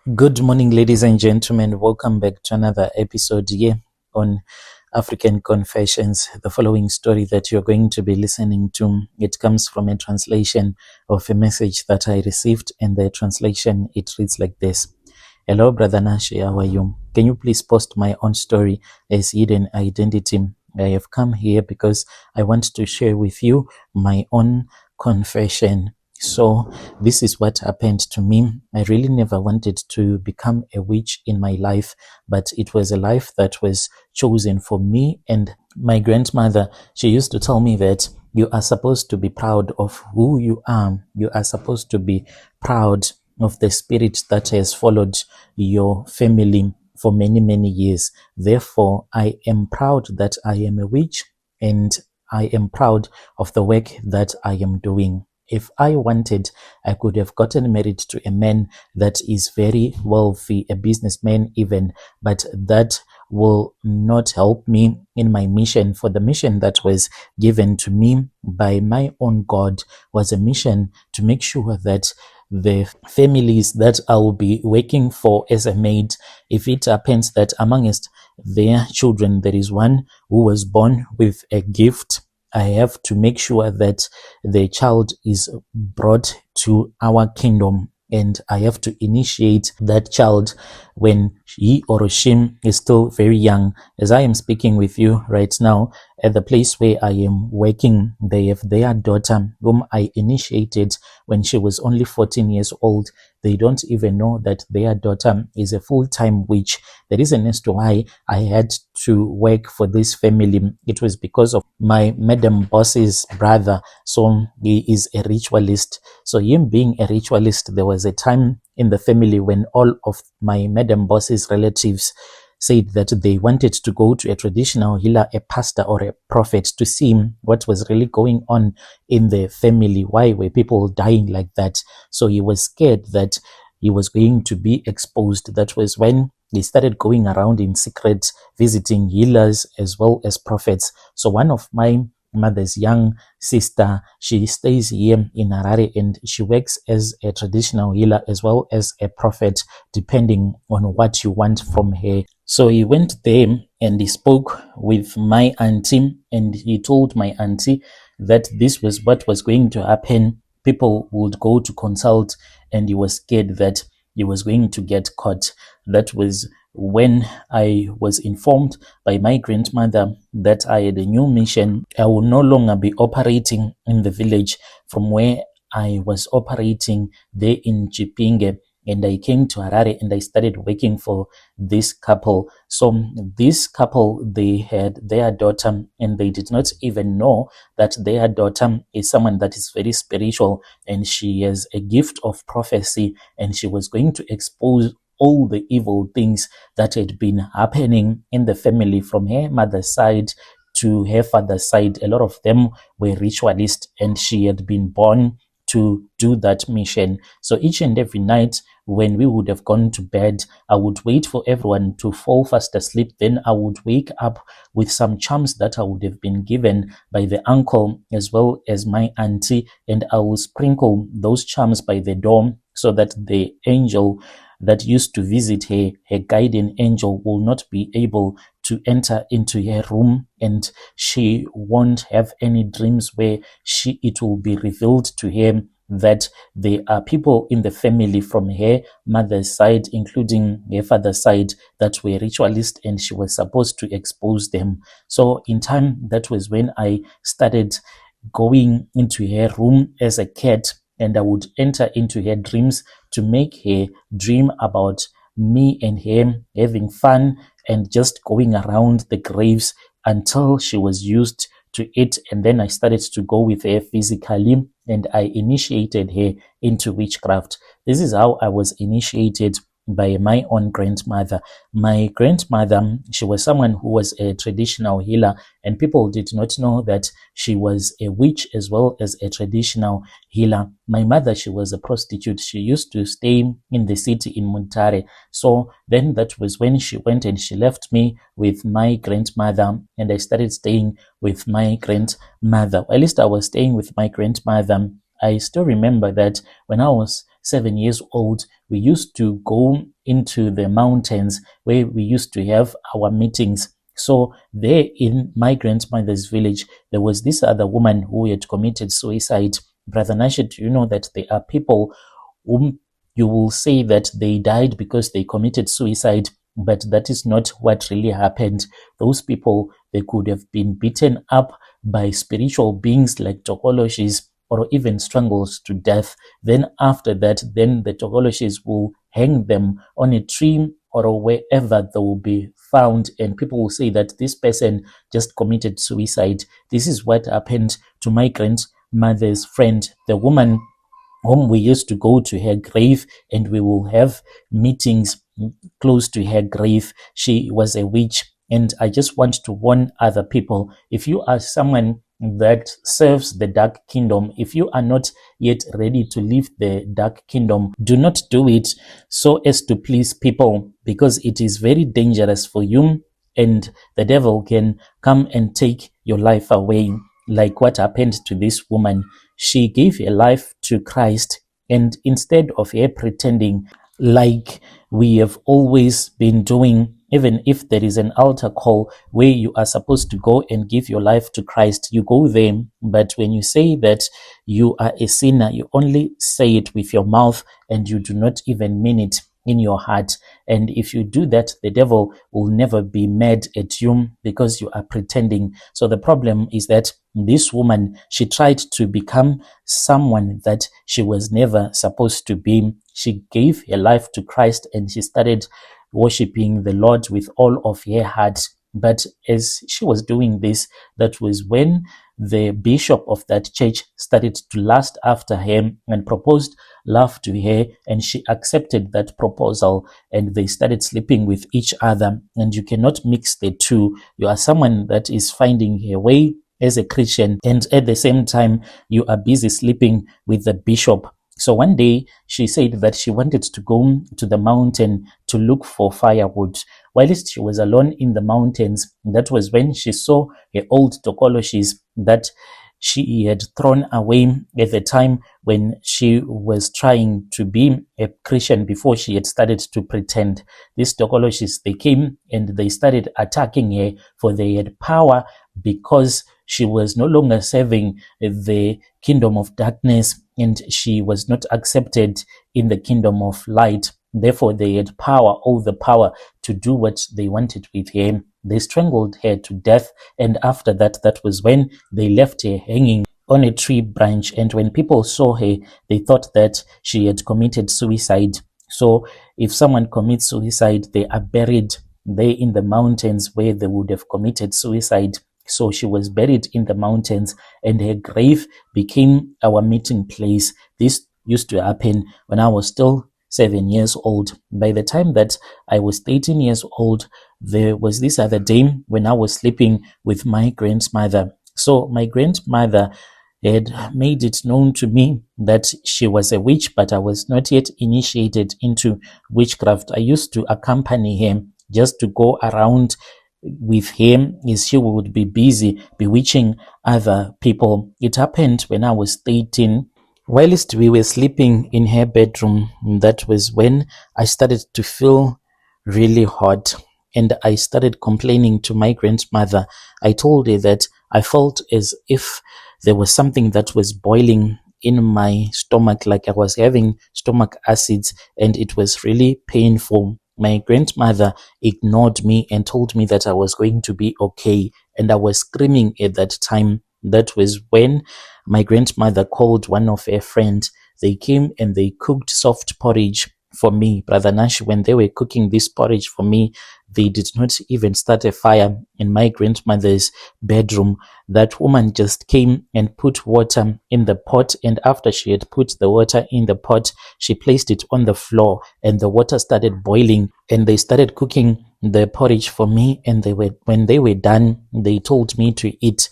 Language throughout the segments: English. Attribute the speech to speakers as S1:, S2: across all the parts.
S1: Good morning, ladies and gentlemen. Welcome back to another episode here on African Confessions. The following story that you're going to be listening to, it comes from a translation of a message that I received, and the translation, it reads like this. Hello, Brother Nashi, how are you? Can you please post my own story as hidden identity? I have come here because I want to share with you my own confession. So this is what happened to me. I really never wanted to become a witch in my life, but it was a life that was chosen for me. And my grandmother, she used to tell me that you are supposed to be proud of who you are. You are supposed to be proud of the spirit that has followed your family for many, many years. Therefore, I am proud that I am a witch, and I am proud of the work that I am doing. If I wanted, I could have gotten married to a man that is very wealthy, a businessman even, but that will not help me in my mission. For the mission that was given to me by my own God was a mission to make sure that the families that I will be working for as a maid, if it happens that amongst their children there is one who was born with a gift, I have to make sure that the child is brought to our kingdom, and I have to initiate that child when he or she is still very young. As I am speaking with you right now, at the place where I am working, they have their daughter whom I initiated when she was only 14 years old. They don't even know that their daughter is a full-time witch. The reason as to why I had to work for this family, it was because of my madam boss's brother. So he is a ritualist. So him being a ritualist, there was a time in the family when all of my madam boss's relatives said that they wanted to go to a traditional healer, a pastor or a prophet, to see what was really going on in the family. Why were people dying like that? So he was scared that he was going to be exposed. That was when he started going around in secret, visiting healers as well as prophets. So one of my mother's young sister, she stays here in Harare, and she works as a traditional healer as well as a prophet, depending on what you want from her. So he went there and he spoke with my auntie, and he told my auntie that this was what was going to happen. People would go to consult, and he was scared that he was going to get caught. That was when I was informed by my grandmother that I had a new mission. I will no longer be operating in the village from where I was operating there in Chipinge, and I came to Harare and I started working for this couple. So this couple, they had their daughter, and they did not even know that their daughter is someone that is very spiritual, and she has a gift of prophecy, and she was going to expose all the evil things that had been happening in the family from her mother's side to her father's side. A lot of them were ritualists, and she had been born to do that mission. So each and every night when we would have gone to bed, I would wait for everyone to fall fast asleep. Then I would wake up with some charms that I would have been given by the uncle as well as my auntie, and I will sprinkle those charms by the door so that the angel that used to visit her, her guardian angel, will not be able to enter into her room, and she won't have any dreams where it will be revealed to her that there are people in the family from her mother's side, including her father's side, that were ritualists, and she was supposed to expose them. So in time, that was when I started going into her room as a cat, and I would enter into her dreams to make her dream about me and him having fun and just going around the graves until she was used to it. And then I started to go with her physically, and I initiated her into witchcraft. This is how I was initiated by my own grandmother. My grandmother, she was someone who was a traditional healer, and people did not know that she was a witch as well as a traditional healer. My mother, she was a prostitute. She used to stay in the city in Muntare. So then that was when she went and she left me with my grandmother, and I started staying with my grandmother. At least I was staying with my grandmother. I still remember that when I was 7 years old, we used to go into the mountains where we used to have our meetings. So there in my grandmother's village, there was this other woman who had committed suicide. Brother Nashi, do you know that there are people whom you will say that they died because they committed suicide, but that is not what really happened. Those people, they could have been beaten up by spiritual beings like tokoloshis, or even strangled to death. Then after that, then the tokoloshis will hang them on a tree or wherever they will be found, and people will say that this person just committed suicide. This is what happened to my grandmother's friend, the woman whom we used to go to her grave, and we will have meetings close to her grave. She was a witch. And I just want to warn other people, if you are someone that serves the dark kingdom, if you are not yet ready to leave the dark kingdom, do not do it so as to please people, because it is very dangerous for you, and the devil can come and take your life away, like what happened to this woman. She gave her life to Christ, and instead of her pretending like we have always been doing, even if there is an altar call where you are supposed to go and give your life to Christ, you go there. But when you say that you are a sinner, you only say it with your mouth and you do not even mean it in your heart. And if you do that, the devil will never be mad at you because you are pretending. So the problem is that this woman, she tried to become someone that she was never supposed to be. She gave her life to Christ and she started worshiping the Lord with all of her heart. But as she was doing this, that was when the bishop of that church started to lust after her and proposed love to her, and she accepted that proposal, and they started sleeping with each other. And you cannot mix the two. You are someone that is finding her way as a Christian, and at the same time you are busy sleeping with the bishop. So one day she said that she wanted to go to the mountain to look for firewood. Whilst she was alone in the mountains, that was when she saw her old tokoloshis that she had thrown away at the time when she was trying to be a Christian, before she had started to pretend. These tokoloshis, they came and they started attacking her, for they had power, because she was no longer serving the kingdom of darkness and she was not accepted in the kingdom of light. Therefore, they had power, all the power to do what they wanted with her. They strangled her to death, and after that, that was when they left her hanging on a tree branch. And when people saw her, they thought that she had committed suicide. So if someone commits suicide, they are buried there in the mountains where they would have committed suicide. So she was buried in the mountains, and her grave became our meeting place. This used to happen when I was still 7 years old. By the time that I was 13 years old, there was this other day when I was sleeping with my grandmother. So my grandmother had made it known to me that she was a witch, but I was not yet initiated into witchcraft. I used to accompany her just to go around with him, as she would be busy bewitching other people. It happened when I was 13. Whilst we were sleeping in her bedroom, that was when I started to feel really hot, and I started complaining to my grandmother. I told her that I felt as if there was something that was boiling in my stomach, like I was having stomach acids, and it was really painful. My grandmother ignored me and told me that I was going to be okay, and I was screaming at that time. That was when my grandmother called one of her friends. They came and they cooked soft porridge for me. Brother Nash, when they were cooking this porridge for me, they did not even start a fire in my grandmother's bedroom. That woman just came and put water in the pot, and after she had put the water in the pot, she placed it on the floor, and the water started boiling, and they started cooking the porridge for me. And when they were done, they told me to eat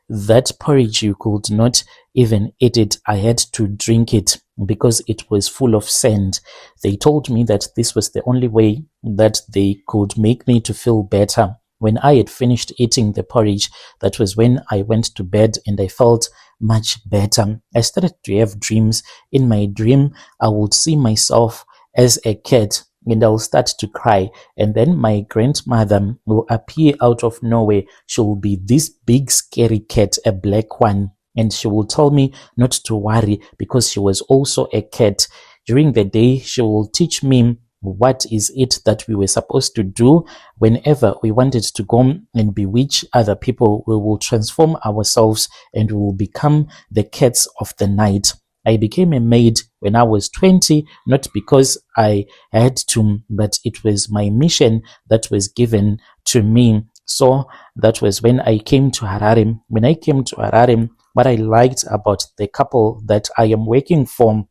S1: that porridge. You could not even eat it. I had to drink it because it was full of sand. They told me that this was the only way that they could make me to feel better. When I had finished eating the porridge, that was when I went to bed and I felt much better. I started to have dreams. In my dream, I would see myself as a cat and I'll start to cry. And then my grandmother will appear out of nowhere. She will be this big, scary cat, a black one. And she will tell me not to worry because she was also a cat. During the day, she will teach me what is it that we were supposed to do whenever we wanted to go and bewitch other people. We will transform ourselves and we will become the cats of the night. I became a maid when I was 20, not because I had to, but it was my mission that was given to me. So that was when I came to Harare. When I came to Harare, what I liked about the couple that I am working for,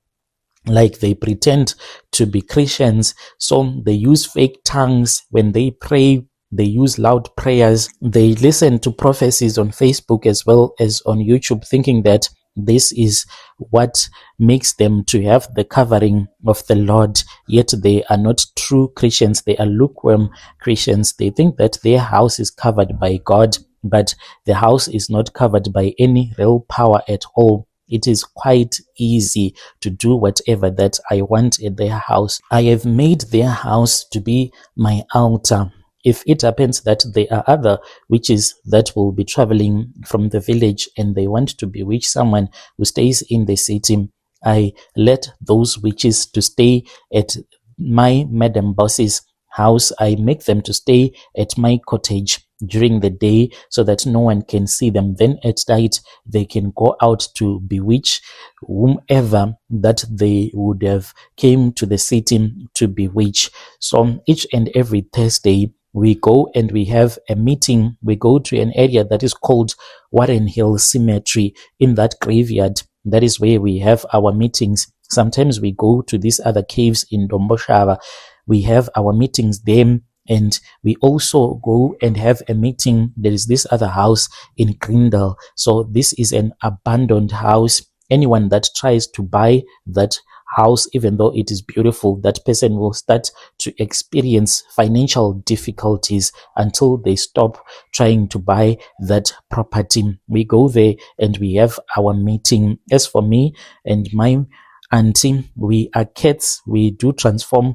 S1: like they pretend to be Christians, so they use fake tongues when they pray. They use loud prayers. They listen to prophecies on Facebook as well as on YouTube, thinking that this is what makes them to have the covering of the Lord. Yet they are not true Christians. They are lukewarm Christians. They think that their house is covered by God, but the house is not covered by any real power at all. It is quite easy to do whatever that I want at their house. I have made their house to be my altar. If it happens that there are other witches that will be traveling from the village and they want to bewitch someone who stays in the city, I let those witches to stay at my madam boss's house. I make them to stay at my cottage during the day so that no one can see them. Then at night, they can go out to bewitch whomever that they would have came to the city to bewitch. So each and every Thursday, we go and we have a meeting. We go to an area that is called Warren Hill Cemetery. In that graveyard, that is where we have our meetings. Sometimes we go to these other caves in Domboshava. We have our meetings there. And we also go and have a meeting. There is this other house in Grindel. So this is an abandoned house. Anyone that tries to buy that house, even though it is beautiful, that person will start to experience financial difficulties until they stop trying to buy that property. We go there and we have our meeting. As for me and my auntie, we are cats. We do transform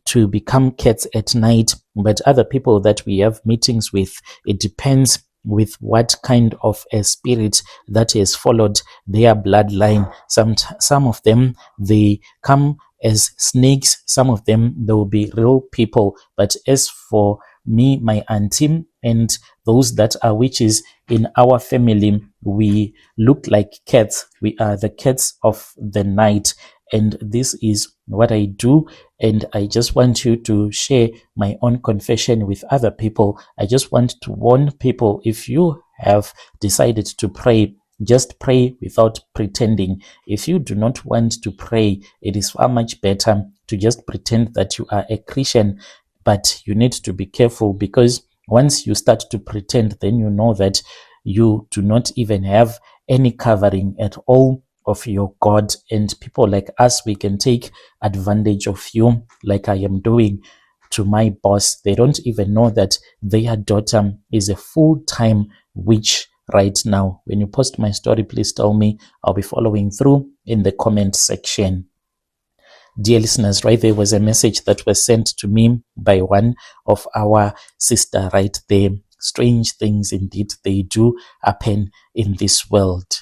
S1: to become cats at night, but other people that we have meetings with, it depends with what kind of a spirit that has followed their bloodline. Some of them, they come as snakes. Some of them, they will be real people. But as for me, my auntie, and those that are witches in our family, we look like cats. We are the cats of the night. And this is what I do. And I just want you to share my own confession with other people. I just want to warn people, if you have decided to pray, just pray without pretending. If you do not want to pray, it is far much better to just pretend that you are a Christian. But you need to be careful, because once you start to pretend, then you know that you do not even have any covering at all of your God. And people like us, we can take advantage of you, like I am doing to my boss. They don't even know that their daughter is a full-time witch right now. When you post my story, please tell me. I'll be following through in the comment section. Dear listeners, right there was a message that was sent to me by one of our sister right there. Strange things indeed, they do happen in this world.